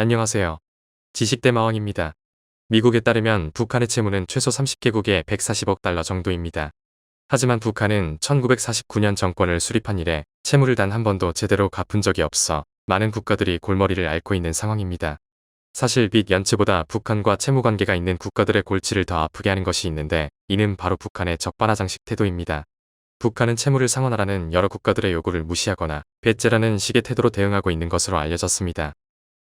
안녕하세요. 지식대마왕입니다. 미국에 따르면 북한의 채무는 최소 30개국에 140억 달러 정도입니다. 하지만 북한은 1949년 정권을 수립한 이래 채무를 단 한 번도 제대로 갚은 적이 없어 많은 국가들이 골머리를 앓고 있는 상황입니다. 사실 빚 연체보다 북한과 채무 관계가 있는 국가들의 골치를 더 아프게 하는 것이 있는데 이는 바로 북한의 적반하장식 태도입니다. 북한은 채무를 상환하라는 여러 국가들의 요구를 무시하거나 배째라는 식의 태도로 대응하고 있는 것으로 알려졌습니다.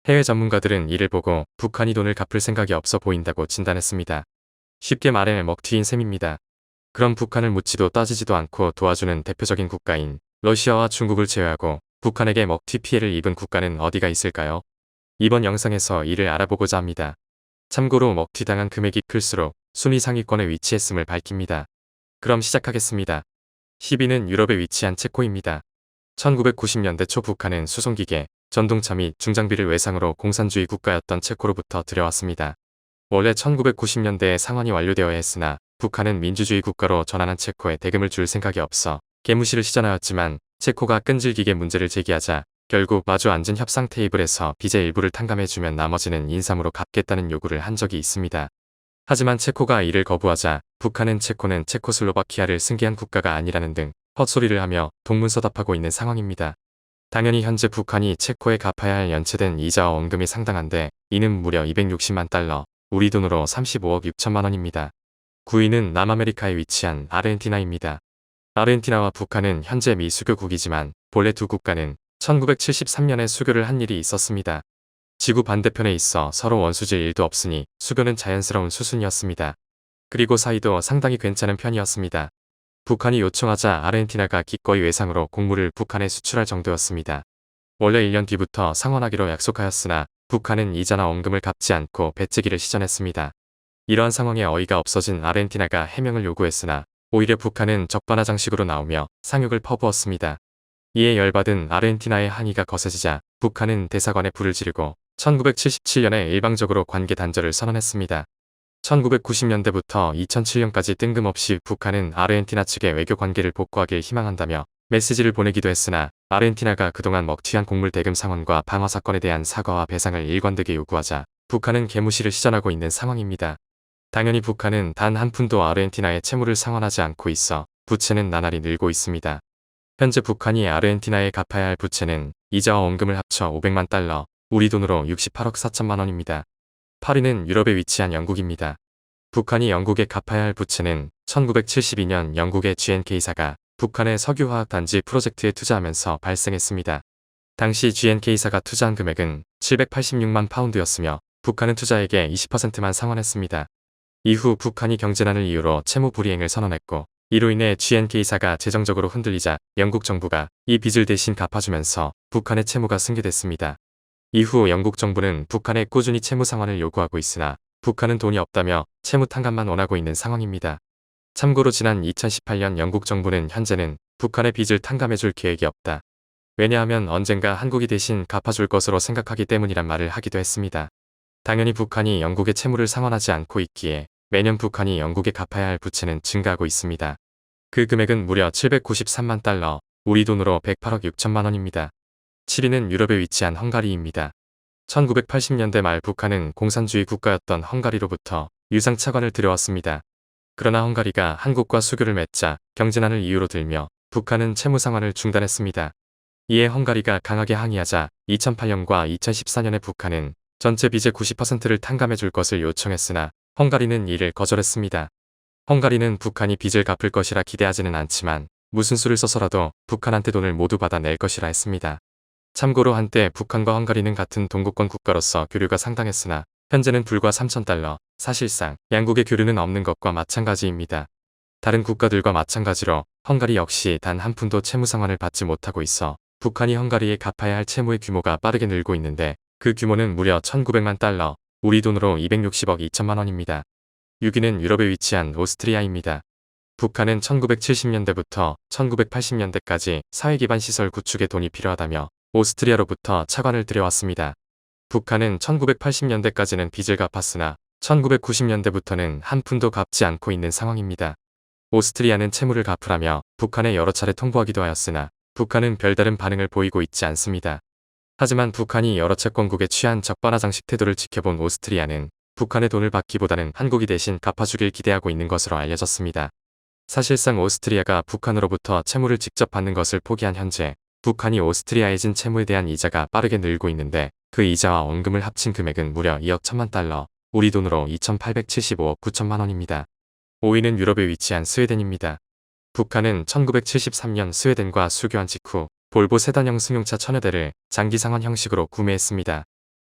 해외 전문가들은 이를 보고 북한이 돈을 갚을 생각이 없어 보인다고 진단했습니다. 쉽게 말해 먹튀인 셈입니다. 그럼 북한을 묻지도 따지지도 않고 도와주는 대표적인 국가인 러시아와 중국을 제외하고 북한에게 먹튀 피해를 입은 국가는 어디가 있을까요? 이번 영상에서 이를 알아보고자 합니다. 참고로 먹튀당한 금액이 클수록 순위 상위권에 위치했음을 밝힙니다. 그럼 시작하겠습니다. 10위는 유럽에 위치한 체코입니다. 1990년대 초 북한은 수송기계, 전동차 및 중장비를 외상으로 공산주의 국가였던 체코로부터 들여왔습니다. 원래 1990년대에 상환이 완료되어야 했으나 북한은 민주주의 국가로 전환한 체코에 대금을 줄 생각이 없어 개무시를 시전하였지만 체코가 끈질기게 문제를 제기하자 결국 마주 앉은 협상 테이블에서 빚의 일부를 탕감해주면 나머지는 인삼으로 갚겠다는 요구를 한 적이 있습니다. 하지만 체코가 이를 거부하자 북한은 체코는 체코슬로바키아를 승계한 국가가 아니라는 등 헛소리를 하며 동문서답하고 있는 상황입니다. 당연히 현재 북한이 체코에 갚아야 할 연체된 이자와 원금이 상당한데 이는 무려 260만 달러, 우리 돈으로 35억 6천만 원입니다. 9위는 남아메리카에 위치한 아르헨티나입니다. 아르헨티나와 북한은 현재 미수교국이지만 본래 두 국가는 1973년에 수교를 한 일이 있었습니다. 지구 반대편에 있어 서로 원수질 일도 없으니 수교는 자연스러운 수순이었습니다. 그리고 사이도 상당히 괜찮은 편이었습니다. 북한이 요청하자 아르헨티나가 기꺼이 외상으로 곡물을 북한에 수출할 정도였습니다. 원래 1년 뒤부터 상환하기로 약속하였으나 북한은 이자나 원금을 갚지 않고 배째기를 시전했습니다. 이러한 상황에 어이가 없어진 아르헨티나가 해명을 요구했으나 오히려 북한은 적반하장식으로 나오며 상욕을 퍼부었습니다. 이에 열받은 아르헨티나의 항의가 거세지자 북한은 대사관에 불을 지르고 1977년에 일방적으로 관계 단절을 선언했습니다. 1990년대부터 2007년까지 뜬금없이 북한은 아르헨티나 측의 외교 관계를 복구하길 희망한다며 메시지를 보내기도 했으나 아르헨티나가 그동안 먹튀한 곡물 대금 상환과 방화 사건에 대한 사과와 배상을 일관되게 요구하자 북한은 개무시를 시전하고 있는 상황입니다. 당연히 북한은 단 한 푼도 아르헨티나의 채무를 상환하지 않고 있어 부채는 나날이 늘고 있습니다. 현재 북한이 아르헨티나에 갚아야 할 부채는 이자와 원금을 합쳐 500만 달러, 우리 돈으로 68억 4천만 원입니다. 8위는 유럽에 위치한 영국입니다. 북한이 영국에 갚아야 할 부채는 1972년 영국의 GNK사가 북한의 석유화학단지 프로젝트에 투자하면서 발생했습니다. 당시 GNK사가 투자한 금액은 786만 파운드였으며 북한은 투자액의 20%만 상환했습니다. 이후 북한이 경제난을 이유로 채무 불이행을 선언했고 이로 인해 GNK사가 재정적으로 흔들리자 영국 정부가 이 빚을 대신 갚아주면서 북한의 채무가 승계됐습니다. 이후 영국 정부는 북한에 꾸준히 채무 상환을 요구하고 있으나 북한은 돈이 없다며 채무 탕감만 원하고 있는 상황입니다. 참고로 지난 2018년 영국 정부는 현재는 북한의 빚을 탕감해줄 계획이 없다. 왜냐하면 언젠가 한국이 대신 갚아줄 것으로 생각하기 때문이란 말을 하기도 했습니다. 당연히 북한이 영국의 채무를 상환하지 않고 있기에 매년 북한이 영국에 갚아야 할 부채는 증가하고 있습니다. 그 금액은 무려 793만 달러, 우리 돈으로 108억 6천만 원입니다. 7위는 유럽에 위치한 헝가리입니다. 1980년대 말 북한은 공산주의 국가였던 헝가리로부터 유상차관을 들여왔습니다. 그러나 헝가리가 한국과 수교를 맺자 경제난을 이유로 들며 북한은 채무 상환을 중단했습니다. 이에 헝가리가 강하게 항의하자 2008년과 2014년에 북한은 전체 빚의 90%를 탕감해 줄 것을 요청했으나 헝가리는 이를 거절했습니다. 헝가리는 북한이 빚을 갚을 것이라 기대하지는 않지만 무슨 수를 써서라도 북한한테 돈을 모두 받아낼 것이라 했습니다. 참고로 한때 북한과 헝가리는 같은 동구권 국가로서 교류가 상당했으나 현재는 불과 3,000달러, 사실상 양국의 교류는 없는 것과 마찬가지입니다. 다른 국가들과 마찬가지로 헝가리 역시 단 한 푼도 채무 상환을 받지 못하고 있어 북한이 헝가리에 갚아야 할 채무의 규모가 빠르게 늘고 있는데 그 규모는 무려 1,900만 달러, 우리 돈으로 260억 2천만 원입니다. 6위는 유럽에 위치한 오스트리아입니다. 북한은 1970년대부터 1980년대까지 사회기반 시설 구축에 돈이 필요하다며 오스트리아로부터 차관을 들여왔습니다. 북한은 1980년대까지는 빚을 갚았으나 1990년대부터는 한 푼도 갚지 않고 있는 상황입니다. 오스트리아는 채무를 갚으라며 북한에 여러 차례 통보하기도 하였으나 북한은 별다른 반응을 보이고 있지 않습니다. 하지만 북한이 여러 채권국에 취한 적반하장식 태도를 지켜본 오스트리아는 북한의 돈을 받기보다는 한국이 대신 갚아주길 기대하고 있는 것으로 알려졌습니다. 사실상 오스트리아가 북한으로부터 채무를 직접 받는 것을 포기한 현재 북한이 오스트리아에 진 채무에 대한 이자가 빠르게 늘고 있는데 그 이자와 원금을 합친 금액은 무려 2억 1천만 달러, 우리 돈으로 2,875억 9천만 원입니다. 5위는 유럽에 위치한 스웨덴입니다. 북한은 1973년 스웨덴과 수교한 직후 볼보 세단형 승용차 1000여 대를 장기 상환 형식으로 구매했습니다.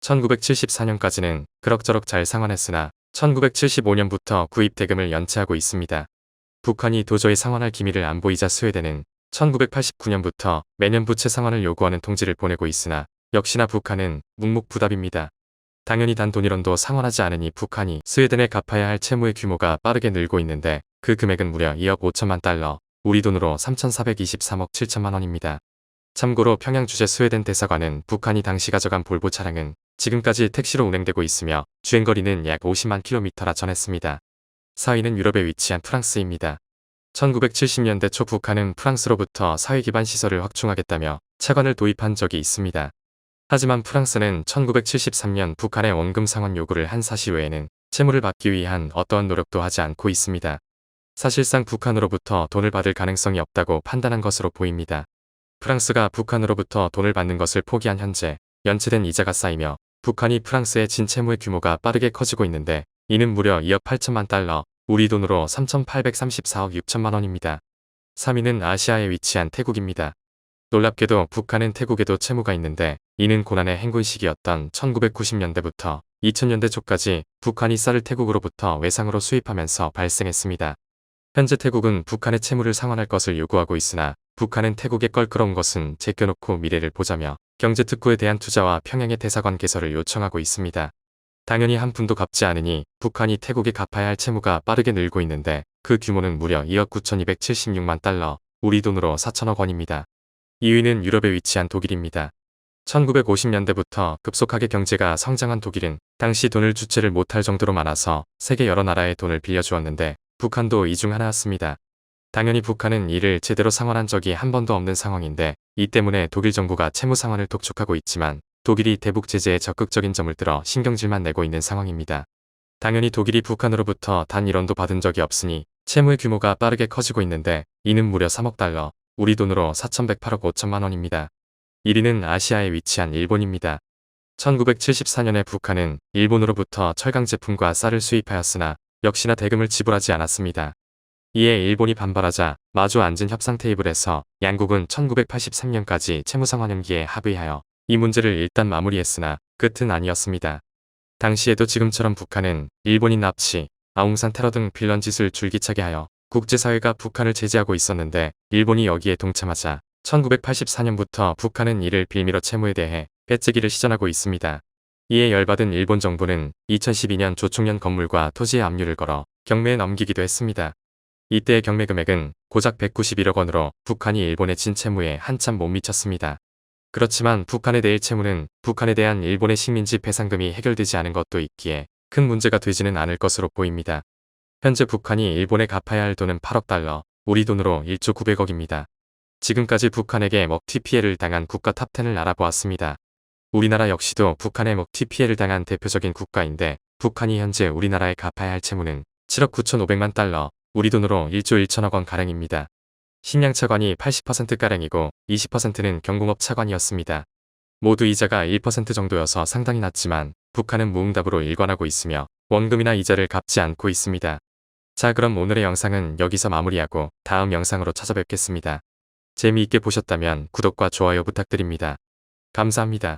1974년까지는 그럭저럭 잘 상환했으나 1975년부터 구입 대금을 연체하고 있습니다. 북한이 도저히 상환할 기미를 안 보이자 스웨덴은 1989년부터 매년 부채 상환을 요구하는 통지를 보내고 있으나 역시나 북한은 묵묵부답입니다. 당연히 단돈이론도 상환하지 않으니 북한이 스웨덴에 갚아야 할 채무의 규모가 빠르게 늘고 있는데 그 금액은 무려 2억 5천만 달러, 우리 돈으로 3,423억 7천만 원입니다. 참고로 평양 주재 스웨덴 대사관은 북한이 당시 가져간 볼보 차량은 지금까지 택시로 운행되고 있으며 주행거리는 약 50만 킬로미터라 전했습니다. 4위는 유럽에 위치한 프랑스입니다. 1970년대 초 북한은 프랑스로부터 사회 기반 시설을 확충하겠다며 차관을 도입한 적이 있습니다. 하지만 프랑스는 1973년 북한의 원금 상환 요구를 한 사실 외에는 채무를 받기 위한 어떠한 노력도 하지 않고 있습니다. 사실상 북한으로부터 돈을 받을 가능성이 없다고 판단한 것으로 보입니다. 프랑스가 북한으로부터 돈을 받는 것을 포기한 현재 연체된 이자가 쌓이며 북한이 프랑스에 진 채무의 규모가 빠르게 커지고 있는데 이는 무려 2억 8천만 달러, 우리 돈으로 3,834억 6천만 원입니다. 3위는 아시아에 위치한 태국입니다. 놀랍게도 북한은 태국에도 채무가 있는데 이는 고난의 행군 시기였던 1990년대부터 2000년대 초까지 북한이 쌀을 태국으로부터 외상으로 수입하면서 발생했습니다. 현재 태국은 북한의 채무를 상환할 것을 요구하고 있으나 북한은 태국에 껄끄러운 것은 제껴놓고 미래를 보자며 경제특구에 대한 투자와 평양의 대사관 개설을 요청하고 있습니다. 당연히 한 푼도 갚지 않으니 북한이 태국에 갚아야 할 채무가 빠르게 늘고 있는데 그 규모는 무려 2억 9,276만 달러, 우리 돈으로 4천억 원입니다. 2위는 유럽에 위치한 독일입니다. 1950년대부터 급속하게 경제가 성장한 독일은 당시 돈을 주체를 못할 정도로 많아서 세계 여러 나라에 돈을 빌려주었는데 북한도 이 중 하나였습니다. 당연히 북한은 이를 제대로 상환한 적이 한 번도 없는 상황인데 이 때문에 독일 정부가 채무 상환을 독촉하고 있지만 독일이 대북 제재에 적극적인 점을 들어 신경질만 내고 있는 상황입니다. 당연히 독일이 북한으로부터 단 1원도 받은 적이 없으니 채무의 규모가 빠르게 커지고 있는데 이는 무려 3억 달러, 우리 돈으로 4,108억 5천만 원입니다. 1위는 아시아에 위치한 일본입니다. 1974년에 북한은 일본으로부터 철강 제품과 쌀을 수입하였으나 역시나 대금을 지불하지 않았습니다. 이에 일본이 반발하자 마주 앉은 협상 테이블에서 양국은 1983년까지 채무상환 연기에 합의하여 이 문제를 일단 마무리했으나 끝은 아니었습니다. 당시에도 지금처럼 북한은 일본인 납치, 아웅산 테러 등 빌런 짓을 줄기차게 하여 국제사회가 북한을 제재하고 있었는데 일본이 여기에 동참하자 1984년부터 북한은 이를 빌미로 채무에 대해 빼앗기를 시전하고 있습니다. 이에 열받은 일본 정부는 2012년 조총련 건물과 토지에 압류를 걸어 경매에 넘기기도 했습니다. 이때의 경매 금액은 고작 191억 원으로 북한이 일본의 진 채무에 한참 못 미쳤습니다. 그렇지만 북한의 내일 채무는 북한에 대한 일본의 식민지 배상금이 해결되지 않은 것도 있기에 큰 문제가 되지는 않을 것으로 보입니다. 현재 북한이 일본에 갚아야 할 돈은 8억 달러, 우리 돈으로 1조 900억입니다. 지금까지 북한에게 먹튀 피해를 당한 국가 탑10을 알아보았습니다. 우리나라 역시도 북한의 먹튀 피해를 당한 대표적인 국가인데 북한이 현재 우리나라에 갚아야 할 채무는 7억 9,500만 달러, 우리 돈으로 1조 1천억 원 가량입니다. 식량 차관이 80%가량이고 20%는 경공업 차관이었습니다. 모두 이자가 1% 정도여서 상당히 낮지만 북한은 무응답으로 일관하고 있으며 원금이나 이자를 갚지 않고 있습니다. 자, 그럼 오늘의 영상은 여기서 마무리하고 다음 영상으로 찾아뵙겠습니다. 재미있게 보셨다면 구독과 좋아요 부탁드립니다. 감사합니다.